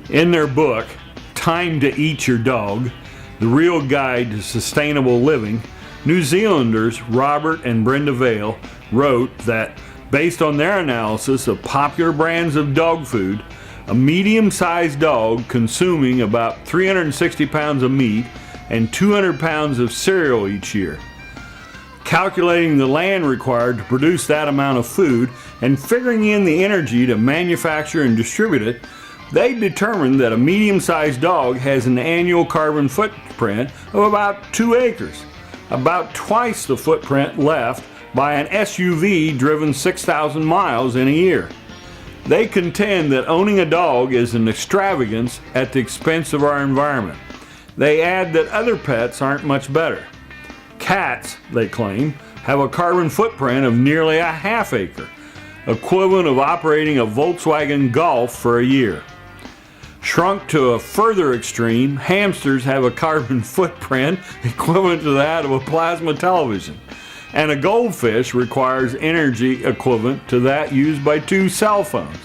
In their book, Time to Eat Your Dog, The Real Guide to Sustainable Living, New Zealanders Robert and Brenda Vale wrote that, based on their analysis of popular brands of dog food, a medium-sized dog consuming about 360 pounds of meat and 200 pounds of cereal each year. Calculating the land required to produce that amount of food and figuring in the energy to manufacture and distribute it, they determined that a medium-sized dog has an annual carbon footprint of about 2 acres, about twice the footprint left by an SUV driven 6,000 miles in a year. They contend that owning a dog is an extravagance at the expense of our environment. They add that other pets aren't much better. Cats, they claim, have a carbon footprint of nearly a half acre, equivalent of operating a Volkswagen Golf for a year. Shrunk to a further extreme, hamsters have a carbon footprint equivalent to that of a plasma television, and a goldfish requires energy equivalent to that used by 2 cell phones.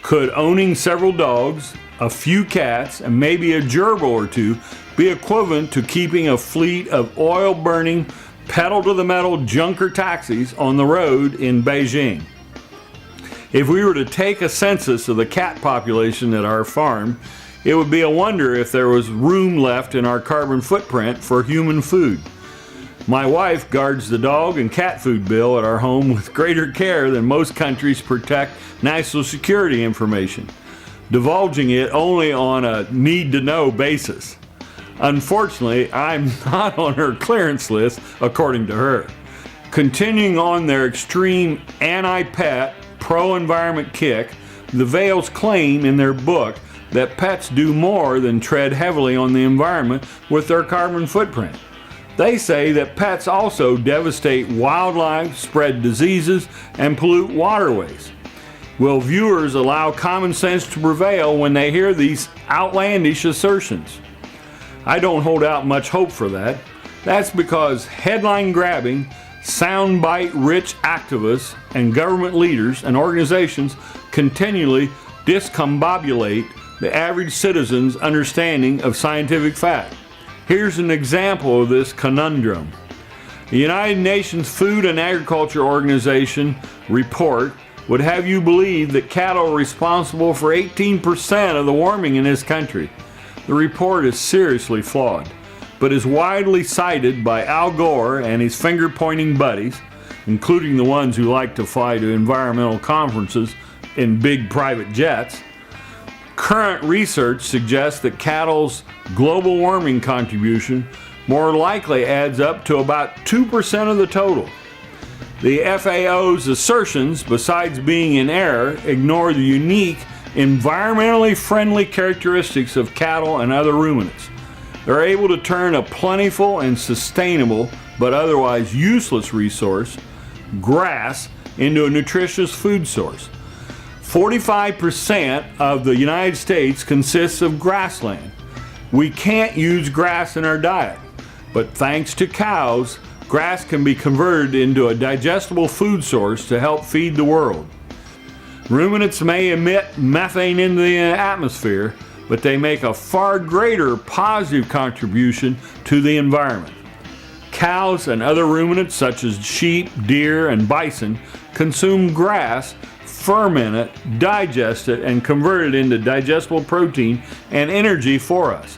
Could owning several dogs, a few cats, and maybe a gerbil or 2 be equivalent to keeping a fleet of oil-burning, pedal-to-the-metal junker taxis on the road in Beijing? If we were to take a census of the cat population at our farm, it would be a wonder if there was room left in our carbon footprint for human food. My wife guards the dog and cat food bill at our home with greater care than most countries protect national security information, divulging it only on a need-to-know basis. Unfortunately, I'm not on her clearance list, according to her. Continuing on their extreme anti-pet, pro-environment kick, the Vales claim in their book that pets do more than tread heavily on the environment with their carbon footprint. They say that pets also devastate wildlife, spread diseases, and pollute waterways. Will viewers allow common sense to prevail when they hear these outlandish assertions? I don't hold out much hope for that. That's because headline-grabbing, soundbite-rich activists and government leaders and organizations continually discombobulate the average citizen's understanding of scientific fact. Here's an example of this conundrum. The United Nations Food and Agriculture Organization report would have you believe that cattle are responsible for 18% of the warming in this country. The report is seriously flawed, but is widely cited by Al Gore and his finger-pointing buddies, including the ones who like to fly to environmental conferences in big private jets. Current research suggests that cattle's global warming contribution more likely adds up to about 2% of the total. The FAO's assertions, besides being in error, ignore the unique, environmentally friendly characteristics of cattle and other ruminants. They're able to turn a plentiful and sustainable, but otherwise useless resource, grass, into a nutritious food source. 45% of the United States consists of grassland. We can't use grass in our diet, but thanks to cows, grass can be converted into a digestible food source to help feed the world. Ruminants may emit methane into the atmosphere, but they make a far greater positive contribution to the environment. Cows and other ruminants such as sheep, deer, and bison consume grass, ferment it, digest it, and convert it into digestible protein and energy for us.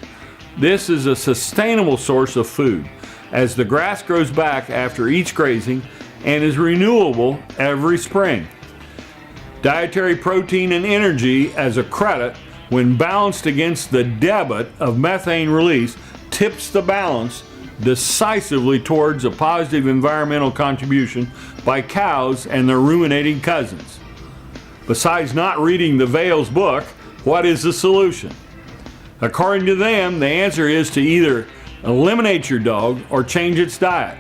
This is a sustainable source of food, as the grass grows back after each grazing and is renewable every spring. Dietary protein and energy as a credit, when balanced against the debit of methane release, tips the balance decisively towards a positive environmental contribution by cows and their ruminating cousins. Besides not reading the Vales book, what is the solution? According to them, the answer is to either eliminate your dog or change its diet.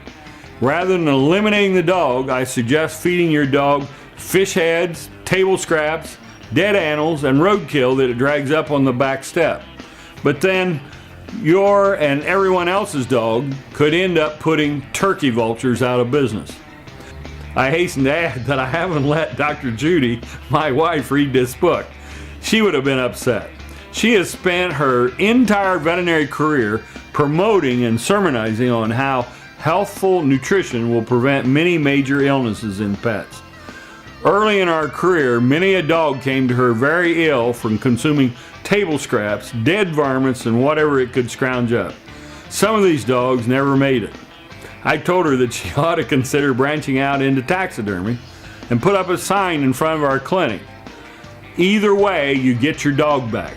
Rather than eliminating the dog, I suggest feeding your dog fish heads, table scraps, dead animals, and roadkill that it drags up on the back step. But then your and everyone else's dog could end up putting turkey vultures out of business. I hasten to add that I haven't let Dr. Judy, my wife, read this book. She would have been upset. She has spent her entire veterinary career promoting and sermonizing on how healthful nutrition will prevent many major illnesses in pets. Early in our career, many a dog came to her very ill from consuming table scraps, dead varmints, and whatever it could scrounge up. Some of these dogs never made it. I told her that she ought to consider branching out into taxidermy and put up a sign in front of our clinic. Either way, you get your dog back.